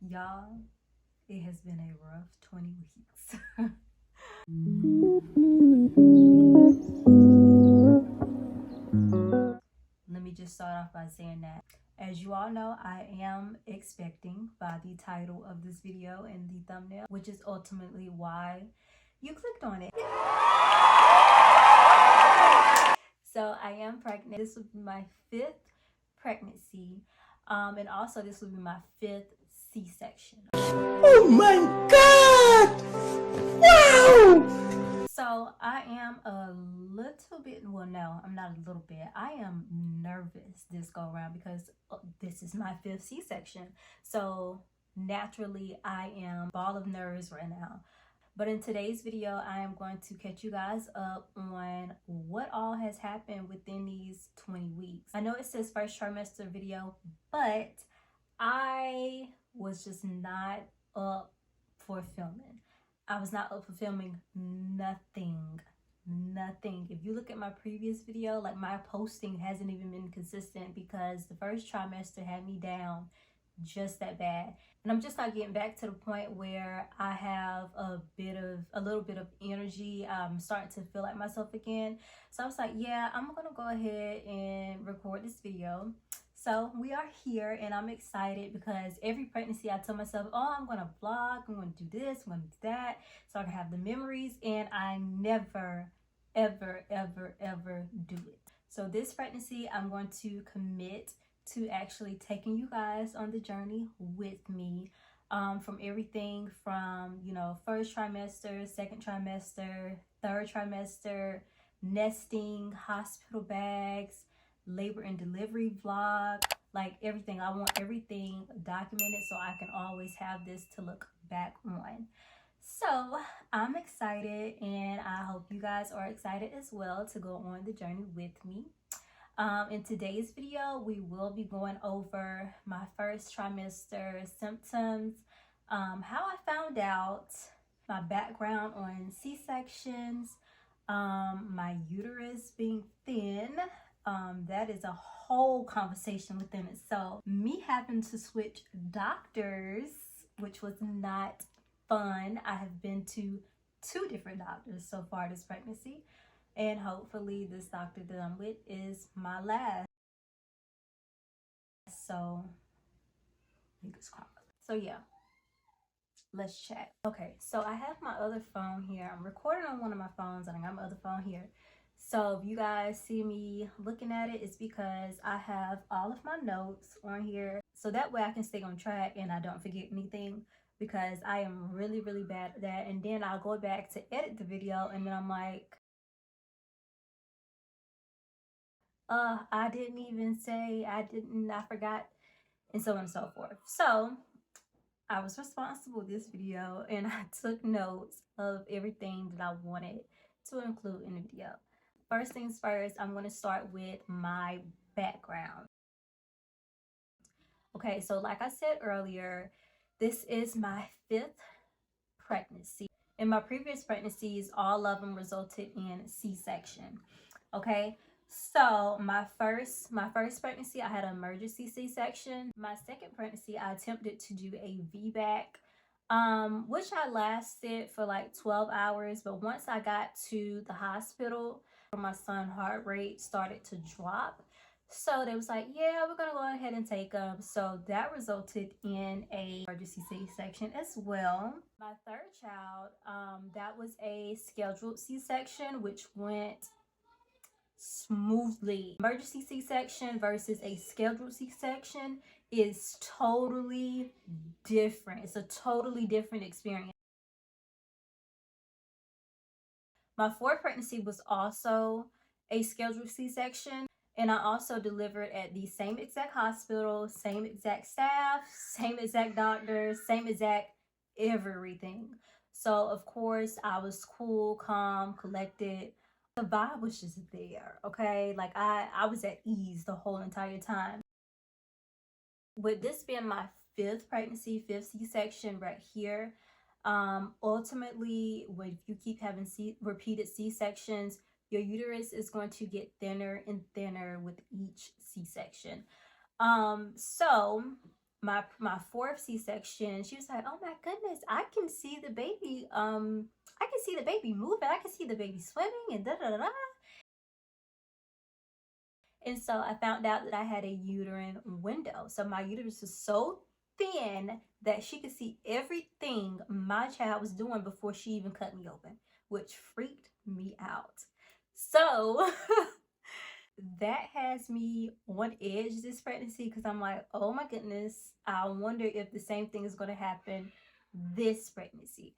Y'all, it has been a rough 20 weeks. Let me just start off by saying that, as you all know, I am expecting by the title of this video and the thumbnail, which is ultimately why you clicked on it. So I am pregnant. This will be my 5th pregnancy. And also this will be my 5th C-section. Oh my God! Wow! So I am a little bit, well, no, I'm not a little bit. I am nervous this go around because this is my 5th C-section. So naturally I am a ball of nerves right now. But in today's video, I am going to catch you guys up on what all has happened within these 20 weeks. I know it says first trimester video, but I was just not up for filming. I was not up for filming nothing. If you look at my previous video, like, my posting hasn't even been consistent because the first trimester had me down just that bad, and I'm just not getting back to the point where I have a little bit of energy. I'm starting to feel like myself again. So I was like, yeah, I'm gonna go ahead and record this video. So we are here, and I'm excited because every pregnancy I tell myself, oh, I'm gonna vlog, I'm gonna do this, I'm gonna do that, so I can have the memories, and I never ever do it. So this pregnancy, I'm going to commit to actually taking you guys on the journey with me, from everything from, you know, first trimester, second trimester, third trimester, nesting, hospital bags, labor and delivery vlog, like everything. I want everything documented so I can always have this to look back on. So I'm excited, and I hope you guys are excited as well to go on the journey with me. In today's video, we will be going over my first trimester symptoms, how I found out, my background on C-sections, my uterus being thin. That is a whole conversation within itself. Me having to switch doctors, which was not fun. I have been to 2 different doctors so far this pregnancy, and hopefully this doctor that I'm with is my last. So fingers crossed. So yeah, let's chat. Okay, so I have my other phone here. I'm recording on one of my phones, and I got my other phone here. So if you guys see me looking at it, it's because I have all of my notes on here, so that way I can stay on track and I don't forget anything, because I am really bad at that. And then I'll go back to edit the video, and then I'm like, I didn't even say, I forgot, and so on and so forth. So I was responsible this video, and I took notes of everything that I wanted to include in the video. First things first, I'm going to start with my background. Okay, so like I said earlier, this is my 5th pregnancy. In my previous pregnancies, all of them resulted in C-section. Okay, so my first pregnancy, I had an emergency C-section. My second pregnancy, I attempted to do a VBAC, which I lasted for like 12 hours. But once I got to the hospital, my son's heart rate started to drop. So they was like, yeah, we're gonna go ahead and take them. So that resulted in a emergency C-section as well. My third child, that was a scheduled C-section, which went smoothly. Emergency C-section versus a scheduled C-section is totally different. It's a totally different experience. My 4th pregnancy was also a scheduled C-section, and I also delivered at the same exact hospital, same exact staff, same exact doctors, same exact everything. So of course I was cool, calm, collected. The vibe was just there, okay? Like I was at ease the whole entire time. With this being my 5th pregnancy, 5th C-section right here, ultimately, when you keep having repeated C-sections, your uterus is going to get thinner and thinner with each C-section. So my fourth C-section, she was like, oh my goodness, I can see the baby, I can see the baby moving, I can see the baby swimming, and da da da da. And so I found out that I had a uterine window. So my uterus was so thin that she could see everything my child was doing before she even cut me open, which freaked me out. So that has me on edge this pregnancy, because I'm like, oh my goodness, I wonder if the same thing is going to happen this pregnancy.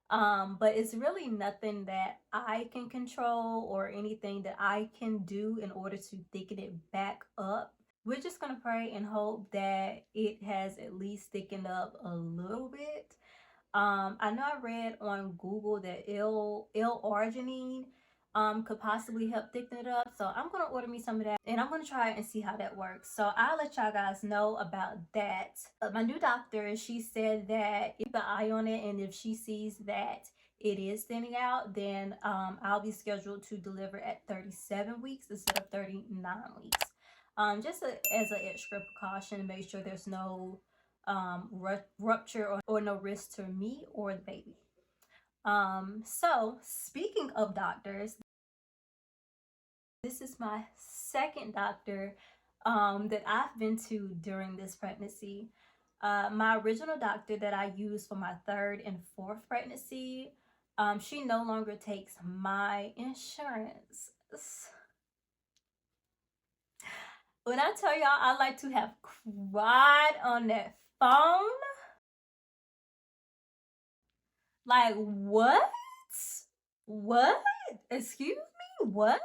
But it's really nothing that I can control or anything that I can do in order to thicken it back up. We're just gonna pray and hope that it has at least thickened up a little bit. I know I read on Google that L-arginine could possibly help thicken it up, so I'm gonna order me some of that and I'm gonna try it and see how that works. So I'll let y'all guys know about that. My new doctor, she said that keep an eye on it, and if she sees that it is thinning out, then I'll be scheduled to deliver at 37 weeks instead of 39 weeks. Just as an extra precaution to make sure there's no rupture or no risk to me or the baby. So speaking of doctors, this is my second doctor that I've been to during this pregnancy. My original doctor that I used for my third and fourth pregnancy, she no longer takes my insurance. When I tell y'all, I like to have cried on that phone. Like, what? What? Excuse me? What?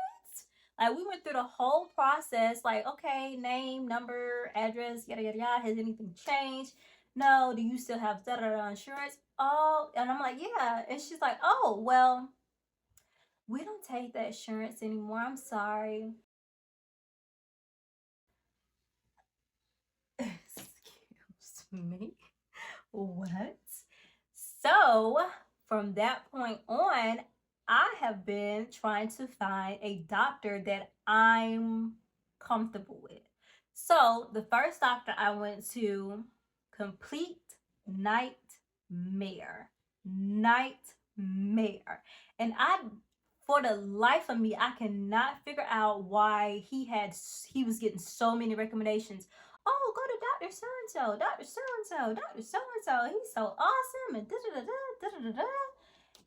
Like, we went through the whole process. Like, okay, name, number, address, yada, yada, yada. Has anything changed? No. Do you still have da-da-da insurance? Oh, and I'm like, yeah. And she's like, oh, well, we don't take that insurance anymore. I'm sorry. Excuse me. What? So from that point on, I have been trying to find a doctor that I'm comfortable with. So the first doctor I went to, complete nightmare. And for the life of me, I cannot figure out why he was getting so many recommendations. Oh, go to Dr. So-and-so, Dr. So-and-so, Dr. So-and-so. He's so awesome, and da-da-da-da.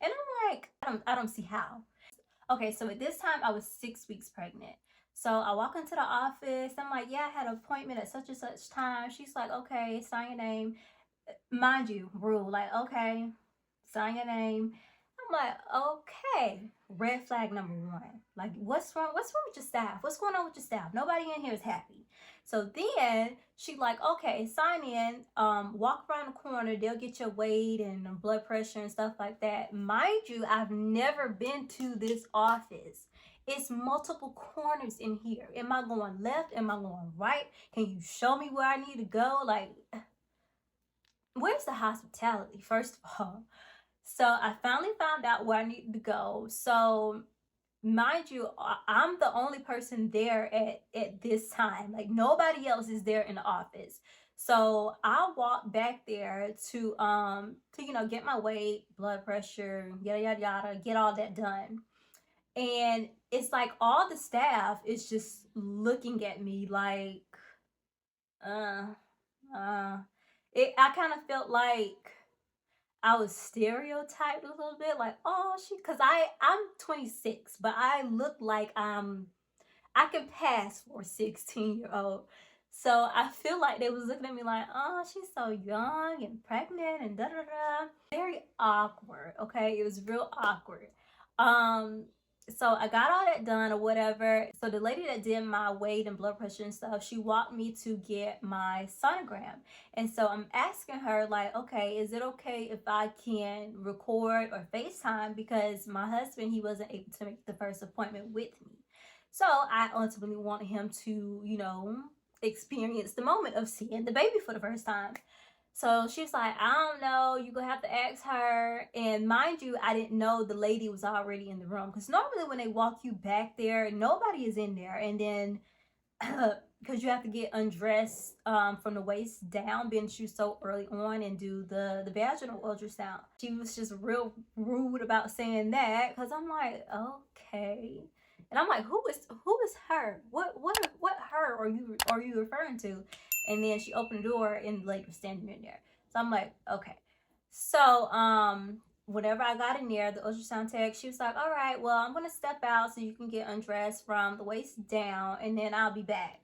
And I'm like, I don't see how. Okay, so at this time, I was 6 weeks pregnant. So I walk into the office. I'm like, yeah, I had an appointment at such and such time. She's like, okay, sign your name. Mind you, rule, like, okay, sign your name. I'm like, okay. Red flag number one. Like, what's wrong with your staff? What's going on with your staff? Nobody in here is happy. So then she like, okay, sign in, walk around the corner, they'll get your weight and blood pressure and stuff like that. Mind you, I've never been to this office. It's multiple corners in here. Am I going left? Am I going right? Can you show me where I need to go? Like, where's the hospitality, first of all? So I finally found out where I needed to go. So mind you, I'm the only person there at this time. Like, nobody else is there in the office. So I walked back there to get my weight, blood pressure, yada yada yada, get all that done. And it's like all the staff is just looking at me like, I kind of felt like I was stereotyped a little bit, like, oh, because I'm 26, but I look like I can pass for a 16-year-old. So I feel like they was looking at me like, oh, she's so young and pregnant and da-da-da. Very awkward, okay? It was real awkward. So I got all that done or whatever. So the lady that did my weight and blood pressure and stuff, she walked me to get my sonogram. And so I'm asking her, like, okay, is it okay if I can record or FaceTime? Because my husband, he wasn't able to make the first appointment with me. So I ultimately wanted him to, experience the moment of seeing the baby for the first time. So she's like, I don't know, you're gonna have to ask her. And mind you, I didn't know the lady was already in the room, because normally when they walk you back there, nobody is in there. And then because you have to get undressed from the waist down, being you so early on, and do the vaginal ultrasound. She was just real rude about saying that, because I'm like, okay. And I'm like, who is her? What her are you referring to? And then she opened the door and the lady was standing in there. So I'm like, okay. So whenever I got in there, the ultrasound tech, she was like, all right, well, I'm gonna step out so you can get undressed from the waist down, and then I'll be back.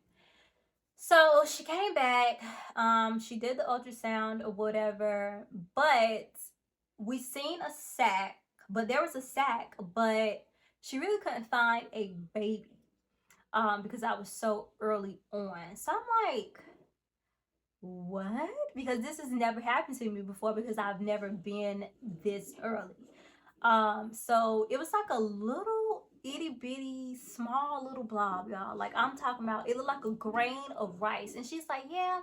So she came back, she did the ultrasound or whatever, but we seen a sac, but there was a sac, but she really couldn't find a baby because I was so early on. So I'm like, what? Because this has never happened to me before, because I've never been this early. So it was like a little itty bitty small little blob, y'all. Like, I'm talking about, it looked like a grain of rice. And she's like, yeah,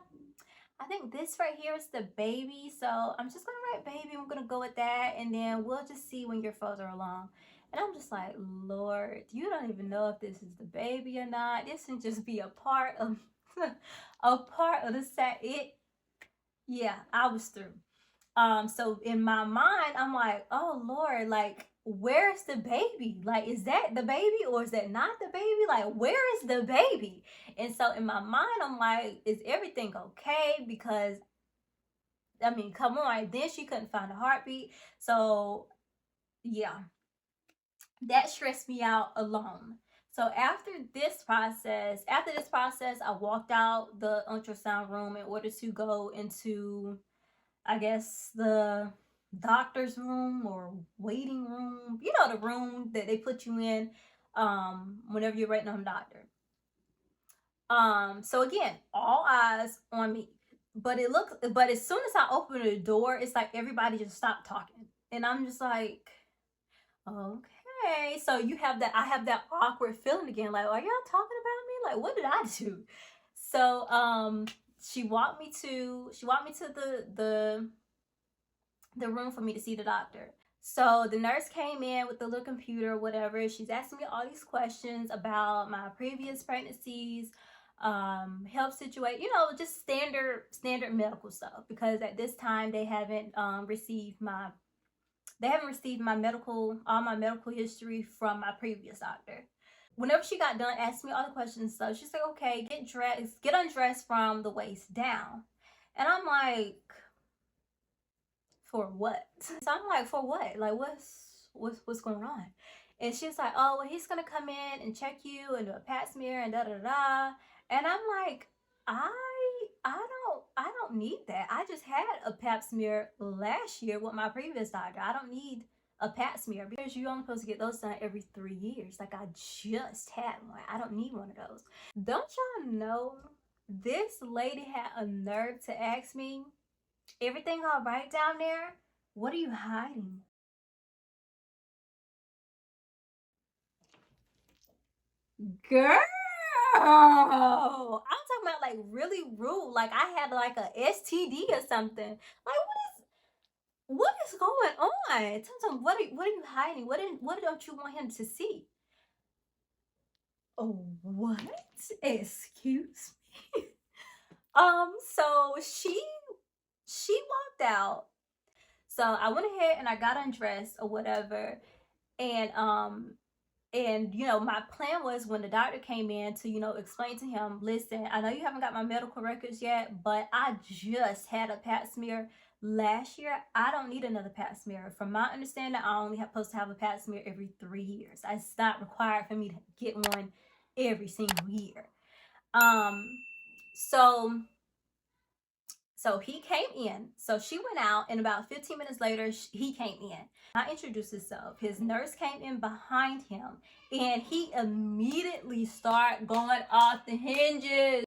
I think this right here is the baby, so I'm just gonna write baby. I'm gonna go with that, and then we'll just see when you're further along. And I'm just like, Lord, you don't even know if this is the baby or not. This can just be a part of the set. Yeah, I was through. So in my mind, I'm like, oh Lord, like, where's the baby? Like, is that the baby or is that not the baby? Like, where is the baby? And so in my mind, I'm like, is everything okay? Because, I mean, come on. Then she couldn't find a heartbeat. So yeah, that stressed me out alone. So after this process, I walked out the ultrasound room in order to go into, I guess, the doctor's room or waiting room. You know, the room that they put you in whenever you're waiting on a doctor. So again, all eyes on me. But as soon as I opened the door, it's like everybody just stopped talking. And I'm just like, okay. So I have that awkward feeling again, like, are y'all talking about me? Like, what did I do? So she walked me to the room for me to see the doctor. So the nurse came in with the little computer or whatever. She's asking me all these questions about my previous pregnancies, health situation, just standard medical stuff, because at this time they haven't received my all my medical history from my previous doctor. Whenever she got done asking me all the questions, so she's like, okay, get undressed from the waist down. And I'm like, for what? So I'm like, for what? Like, what's going on? And she's like, oh, well, he's gonna come in and check you and do a pap smear and da da da. And I'm like, I don't need that. I just had a pap smear last year with my previous doctor. I don't need a pap smear, because you're only supposed to get those done every 3 years. Like, I just had one. I don't need one of those. Don't y'all know, this lady had a nerve to ask me, everything all right down there? What are you hiding? Girl, I'm talking about, like, really rude. Like, I had like a STD or something. Like, what is going on? Tell them, what are you hiding? What don't you want him to see? Oh, what? Excuse me. So she walked out. So I went ahead and I got undressed or whatever. And my plan was, when the doctor came in, to explain to him, listen, I know you haven't got my medical records yet, but I just had a pap smear last year. I don't need another pap smear. From my understanding, I only supposed to have a pap smear every 3 years. It's not required for me to get one every single year. So he came in. So she went out, and about 15 minutes later, he came in. I introduced himself. His nurse came in behind him, and he immediately started going off the hinges.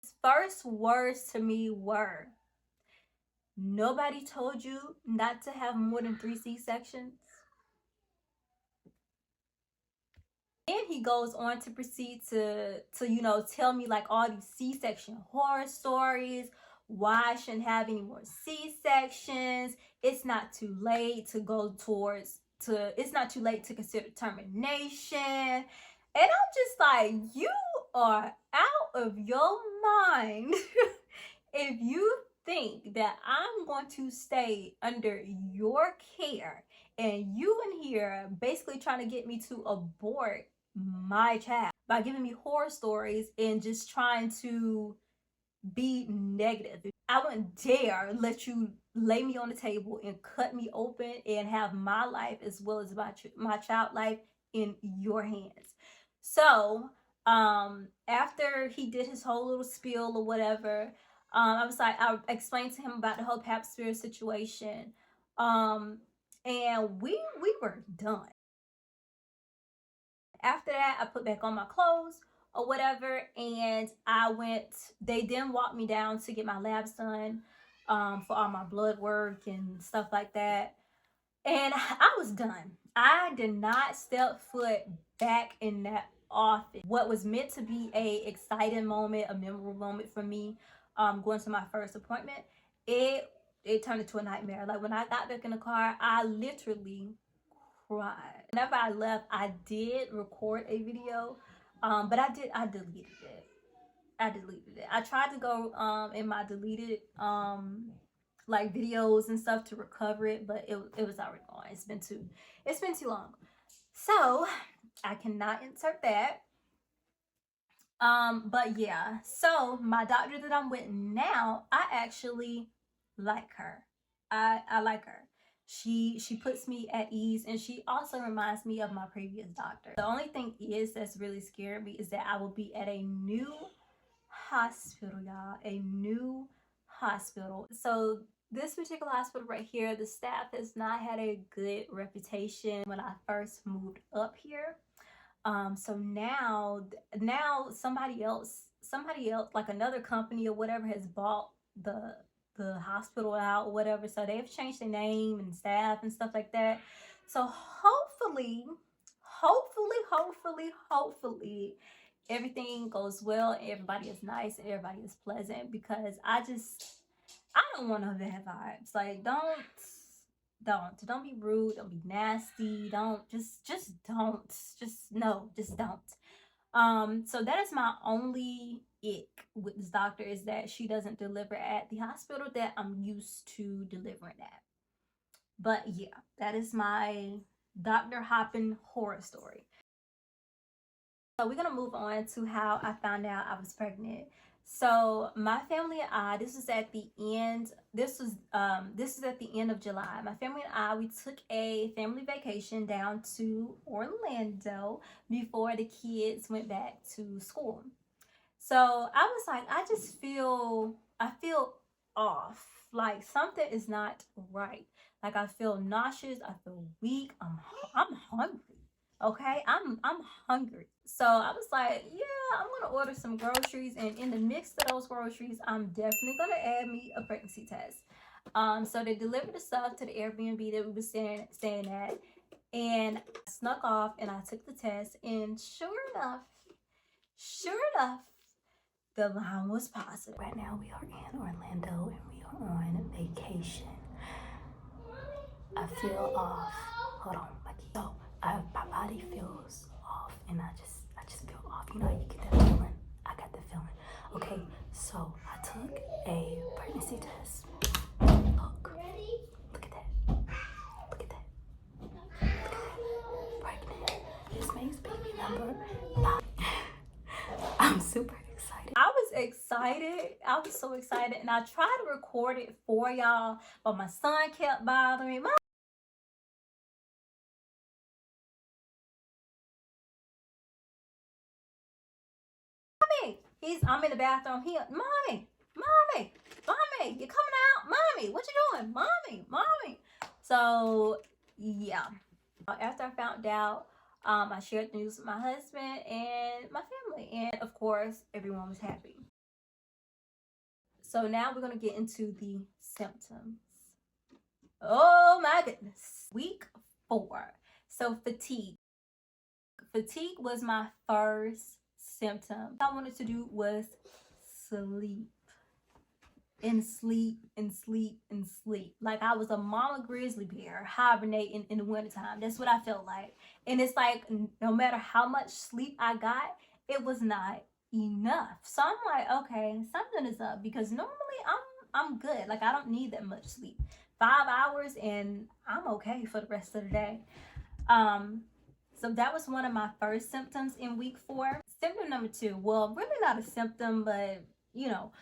His first words to me were, nobody told you not to have more than 3 C-sections? Then he goes on to proceed to tell me, like, all these C-section horror stories, why I shouldn't have any more C-sections. It's not too late to go towards it's not too late to consider termination. And I'm just like, you are out of your mind if you think that I'm going to stay under your care and you in here basically trying to get me to abort my child by giving me horror stories and just trying to be negative. I wouldn't dare let you lay me on the table and cut me open and have my life as well as my child life in your hands. So after he did his whole little spiel or whatever, I was like, I explained to him about the whole pap smear situation, and we were done. After that, I put back on my clothes or whatever, and I went. They then walked me down to get my labs done, for all my blood work and stuff like that. And I was done. I did not step foot back in that office. What was meant to be a exciting moment, a memorable moment for me, going to my first appointment, it turned into a nightmare. Like when I got back in the car, I literally cried. Whenever I left, I did record a video, but I deleted it. I tried to go in my deleted like videos and stuff to recover it, but it was already gone. It's been too long. So I cannot insert that. But yeah, so my doctor that I'm with now, I actually like her. I like her. She puts me at ease, and she also reminds me of my previous doctor. The only thing is that's really scared me is that I will be at a new hospital, y'all. A new hospital. So this particular hospital right here, the staff has not had a good reputation when I first moved up here. So now somebody else, like another company or whatever, has bought the hospital out or whatever. So they've changed their name and staff and stuff like that. So hopefully everything goes well and everybody is nice and everybody is pleasant, because I don't want no bad vibes. Like don't be rude, don't be nasty, don't so that is my only ick with this doctor, is that she doesn't deliver at the hospital that I'm used to delivering at. But yeah, that is my doctor hopping horror story. So we're gonna move on to how I found out I was pregnant. So my family and I, this was at the end of July. My family and I, we took a family vacation down to Orlando before the kids went back to school. So I was like, I feel off. Like something is not right. Like I feel nauseous, I feel weak, I'm hungry. Okay, I'm hungry. So I was like, yeah, I'm gonna order some groceries, and in the mix of those groceries, I'm definitely gonna add me a pregnancy test. So they delivered the stuff to the Airbnb that we were staying at, and I snuck off and I took the test, and sure enough, the line was positive. Right now we are in Orlando and we are on vacation. I feel off. Hold on, so my body feels off, and I just feel off. You know, you get that feeling. I got the feeling. Okay, so I took a pregnancy test. Look at that. Pregnant. This makes baby number 9. I'm super excited. I was so excited, and I tried to record it for y'all, but my son kept bothering me. I'm in the bathroom here. Mommy, you're coming out. Mommy, what you doing? Mommy. So yeah. After I found out, I shared the news with my husband and my family, and of course, everyone was happy. So now we're gonna get into the symptoms. Oh my goodness. Week 4. So fatigue. Fatigue was my first symptom. All I wanted to do was sleep. and sleep and sleep and sleep. Like I was a mama grizzly bear hibernating in the wintertime. That's what I felt like. And it's like no matter how much sleep I got, it was not enough. So I'm like, okay, something is up, because normally I'm good. Like I don't need that much sleep. 5 hours and I'm okay for the rest of the day. So that was one of my first symptoms in week 4. Symptom number 2, well, really not a symptom, but you know,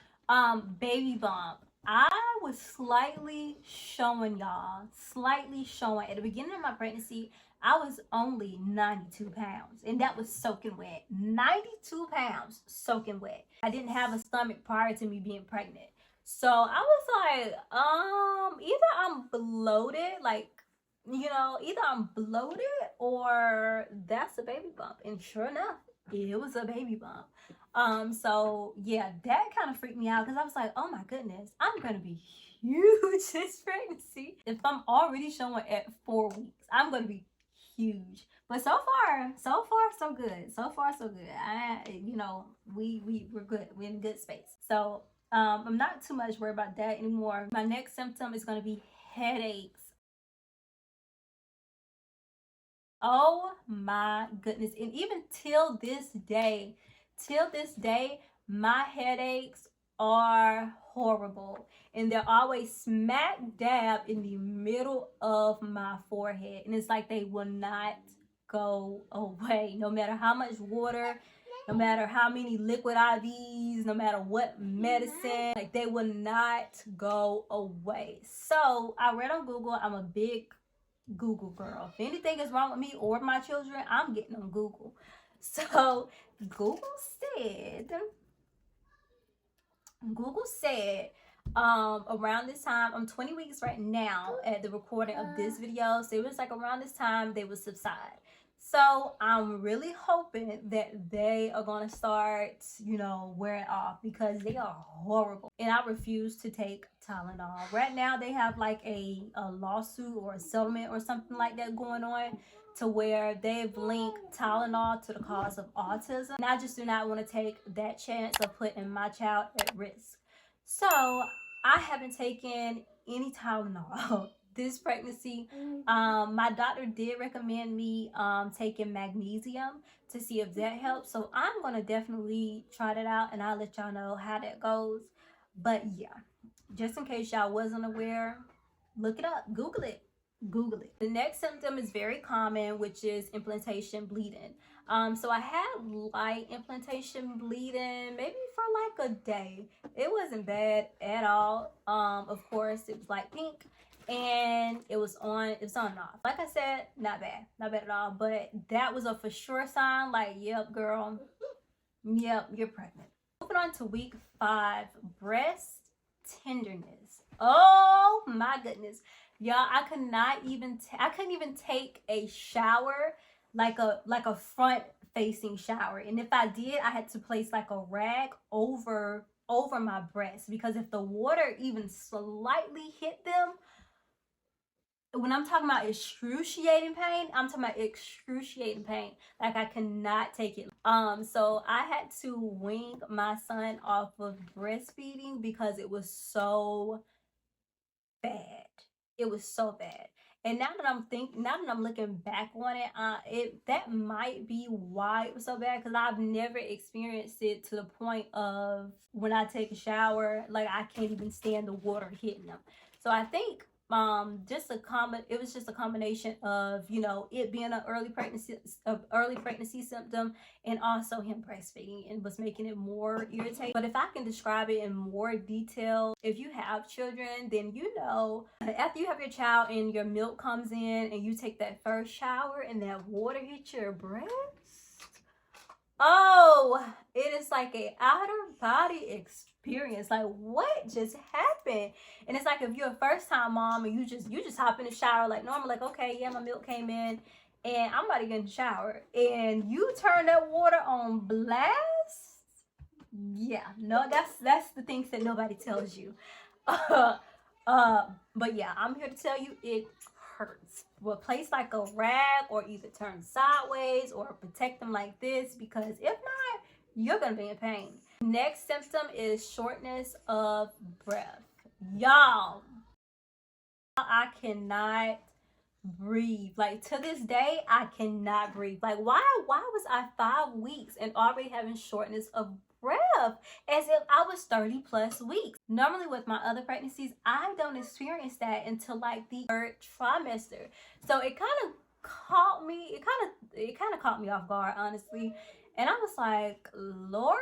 baby bump. I was slightly showing, y'all, slightly showing. At the beginning of my pregnancy, I was only 92 pounds, and that was soaking wet. 92 pounds soaking wet. I didn't have a stomach prior to me being pregnant. So I was like, either I'm bloated, like, you know, either I'm bloated or that's a baby bump. And sure enough, it was a baby bump. So yeah, that kind of freaked me out, because I was like, oh my goodness, I'm gonna be huge this pregnancy. If I'm already showing at 4 weeks, I'm gonna be huge. But so far so good. So far so good. You know, we're good. We're in a good space. So I'm not too much worried about that anymore. My next symptom is going to be headaches. Oh my goodness. And even till this day, my headaches are horrible. And they're always smack dab in the middle of my forehead. And it's like they will not go away. No matter how much water, no matter how many liquid IVs, no matter what medicine, like they will not go away. So I read on Google. I'm a big Google girl. If anything is wrong with me or my children, I'm getting on Google. So Google said around this time, I'm 20 weeks right now at the recording of this video, so it was like around this time they would subside. So I'm really hoping that they are going to start, you know, wearing off, because they are horrible. And I refuse to take Tylenol. Right now they have like a lawsuit or a settlement or something like that going on, to where they've linked Tylenol to the cause of autism. And I just do not want to take that chance of putting my child at risk. So I haven't taken any Tylenol this pregnancy. My doctor did recommend me taking magnesium to see if that helps. So I'm going to definitely try that out, and I'll let y'all know how that goes. But yeah, just in case y'all wasn't aware, look it up, Google it. The next symptom is very common, which is implantation bleeding. So I had light implantation bleeding maybe for like a day. It wasn't bad at all. Of course, it was like pink, and it was on and off. Like I said, not bad at all. But that was a for sure sign, like, yep, girl, yep, you're pregnant. Moving on to week 5, breast tenderness. Oh my goodness, y'all, I couldn't even take a shower, like a front facing shower. And if I did, I had to place like a rag over my breast, because if the water even slightly hit them, when I'm talking about excruciating pain, I'm talking about excruciating pain. Like I cannot take it. So I had to wean my son off of breastfeeding because it was so bad. It was so bad. And now that I'm looking back on it, that might be why it was so bad, because I've never experienced it to the point of when I take a shower, like I can't even stand the water hitting them. So I think it was just a combination of, you know, it being an early pregnancy symptom, and also him breastfeeding, and was making it more irritating. But if I can describe it in more detail, if you have children, then you know, after you have your child and your milk comes in and you take that first shower and that water hits your breast, oh, it is like an outer body experience. Like, what just happened? And it's like, if you're a first time mom and you just hop in the shower like normal, like, okay, yeah, my milk came in and I'm about to get in the shower, and you turn that water on blast. Yeah, no, that's the things that nobody tells you. But yeah, I'm here to tell you it hurts. Well, place like a rag, or either turn sideways or protect them like this, because if not, you're gonna be in pain. Next symptom is shortness of breath. Y'all, I cannot breathe. Like, to this day, I cannot breathe. Like, why was I 5 weeks and already having shortness of breath as if I was 30 plus weeks? Normally with my other pregnancies, I don't experience that until like the 3rd trimester. So it kind of caught me, it kind of caught me off guard, honestly. And I was like, Lord,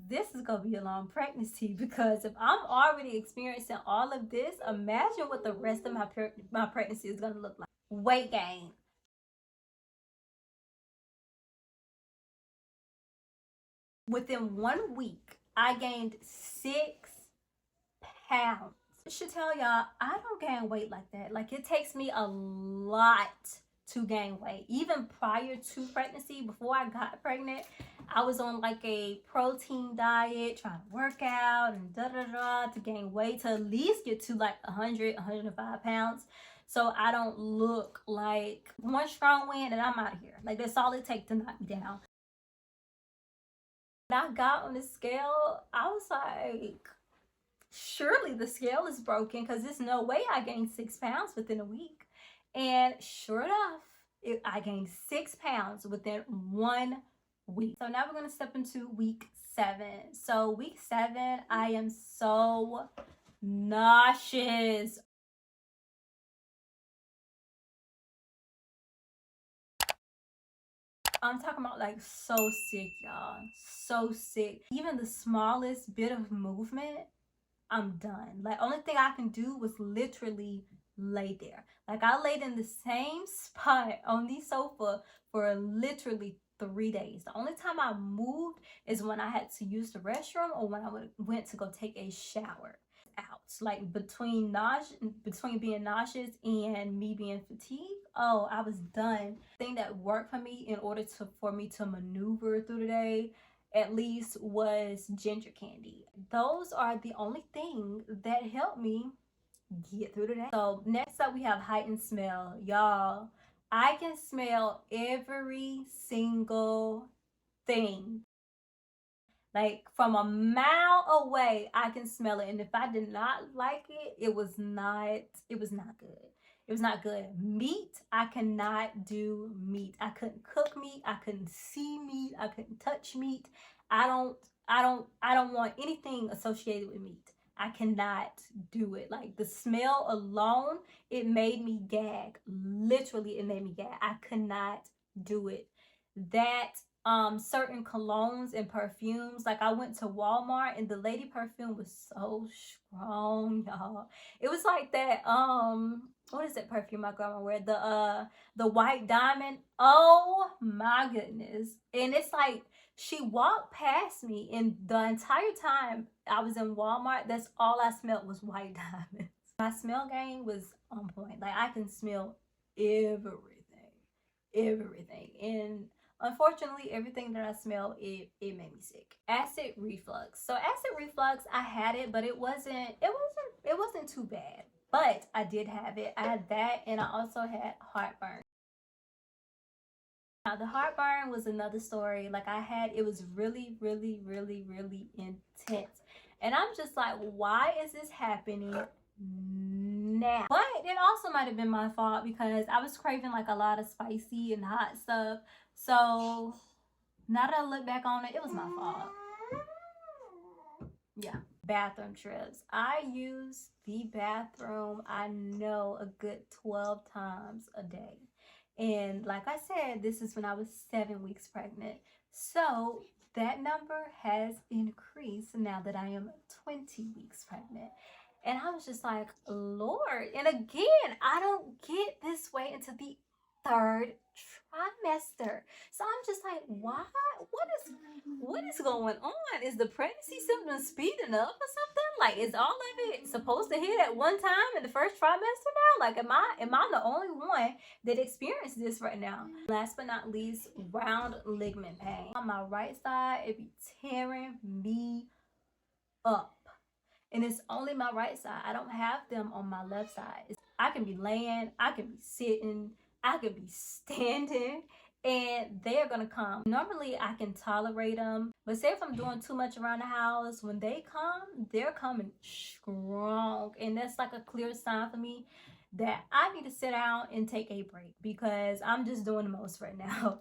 this is gonna be a long pregnancy, because if I'm already experiencing all of this, imagine what the rest of my pregnancy is gonna look like. Weight gain. Within 1 week, I gained 6 pounds. I should tell y'all, I don't gain weight like that. Like, it takes me a lot to gain weight. Even prior to pregnancy, before I got pregnant, I was on like a protein diet, trying to work out and to gain weight, to at least get to like 105 pounds. So I don't look like one strong wind and I'm out of here. Like, that's all it takes to knock me down. When I got on the scale, I was like, surely the scale is broken, because there's no way I gained 6 pounds within a week. And sure enough, I gained 6 pounds within 1 week. So now we're going to step into week 7. So week 7, I am so nauseous. I'm talking about like so sick, y'all. So sick. Even the smallest bit of movement, I'm done. Like, only thing I can do was literally lay there. Like, I laid in the same spot on the sofa for literally 3 days. The only time I moved is when I had to use the restroom or when I went to go take a shower. Out. Like, between being nauseous and me being fatigued, oh, I was done. The thing that worked for me in order for me to maneuver through the day, at least, was ginger candy. Those are the only thing that helped me get through the day. So next up, we have heightened smell. Y'all, I can smell every single thing. Like, from a mile away, I can smell it. And if I did not like it, it was not good. It was not good. Meat, I cannot do meat. I couldn't cook meat. I couldn't see meat. I couldn't touch meat. I don't want anything associated with meat. I cannot do it. Like, the smell alone, it made me gag. Literally, it made me gag. I could not do it. That certain colognes and perfumes, like, I went to Walmart and the lady perfume was so strong, y'all. It was like that what is that perfume my grandma wear, the white diamond. Oh my goodness. And it's like, she walked past me, and the entire time I was in Walmart, that's all I smelled was white diamonds. My smell game was on point. Like, I can smell everything. And unfortunately, everything that I smell, it made me sick. Acid reflux. So acid reflux, I had it, but it wasn't too bad. But I did have it. I had that, and I also had heartburn. Now, the heartburn was another story. Like, it was really intense. And I'm just like, why is this happening now? But it also might have been my fault, because I was craving like a lot of spicy and hot stuff. So now that I look back on it, it was my fault. Yeah. Bathroom trips. I use the bathroom, I know, a good 12 times a day. And like I said, this is when I was 7 weeks pregnant. So that number has increased now that I am 20 weeks pregnant. And I was just like, Lord. And again, I don't get this way until the 3rd trimester. So I'm just like, why? What is going on? Is the pregnancy symptoms speeding up or something? Like, is all of it supposed to hit at one time in the 1st trimester now? Like, am I the only one that experienced this right now? Last but not least, round ligament pain. On my right side, it be tearing me up. And it's only my right side. I don't have them on my left side. I can be laying, I can be sitting, I could be standing, and they are gonna come. Normally I can tolerate them, but say if I'm doing too much around the house, when they come, they're coming strong, and that's like a clear sign for me that I need to sit down and take a break because I'm just doing the most right now.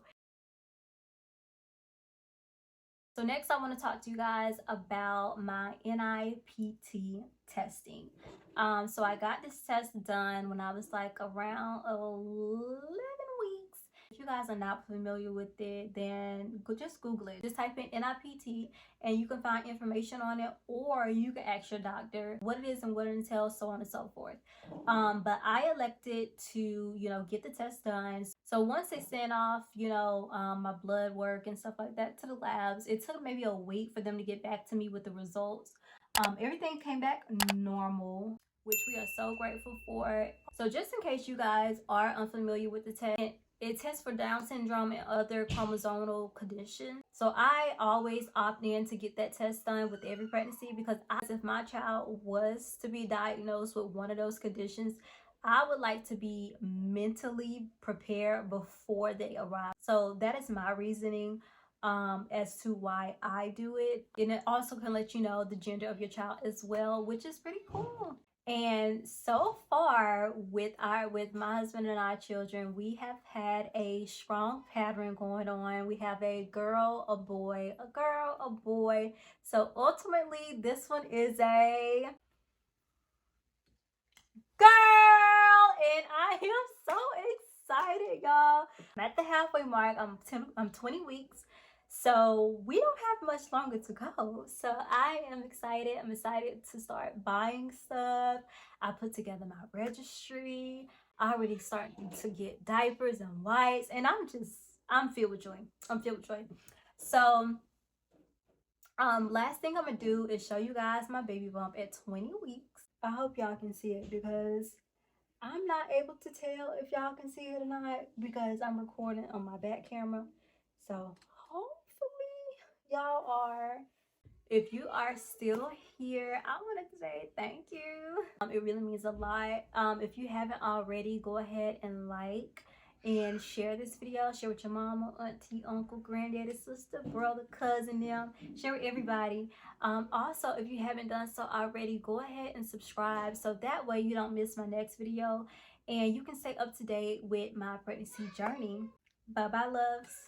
So next I want to talk to you guys about my NIPT testing. So I got this test done when I was like around 11 weeks. If you guys are not familiar with it, then just Google it. Just type in NIPT and you can find information on it, or you can ask your doctor what it is and what it entails, so on and so forth. But I elected to, get the test done. So once they sent off, my blood work and stuff like that to the labs, it took maybe a week for them to get back to me with the results. Everything came back normal, which we are so grateful for. So just in case you guys are unfamiliar with the test, it tests for Down syndrome and other chromosomal conditions. So I always opt in to get that test done with every pregnancy, because if my child was to be diagnosed with one of those conditions, I would like to be mentally prepared before they arrive. So that is my reasoning as to why I do it. And it also can let you know the gender of your child as well, which is pretty cool. And so far with my husband and our children, we have had a strong pattern going on. We have a girl, a boy, a girl, a boy. So ultimately this one is a girl, and I am so excited, y'all. I'm at the halfway mark. I'm 20 weeks. So we don't have much longer to go. So I am excited. I'm excited to start buying stuff. I put together my registry. I already starting to get diapers and wipes, and I'm filled with joy. I'm filled with joy. So last thing I'm gonna do is show you guys my baby bump at 20 weeks. I hope y'all can see it, because I'm not able to tell if y'all can see it or not because I'm recording on my back camera. So hopefully y'all are. If you are still here, I wanted to say thank you. It really means a lot. If you haven't already, go ahead and like and share this video. Share with your mama, auntie, uncle, granddaddy, sister, brother, cousin, them. Share with everybody. Also, if you haven't done so already, go ahead and subscribe, so that way you don't miss my next video and you can stay up to date with my pregnancy journey. Bye bye, loves.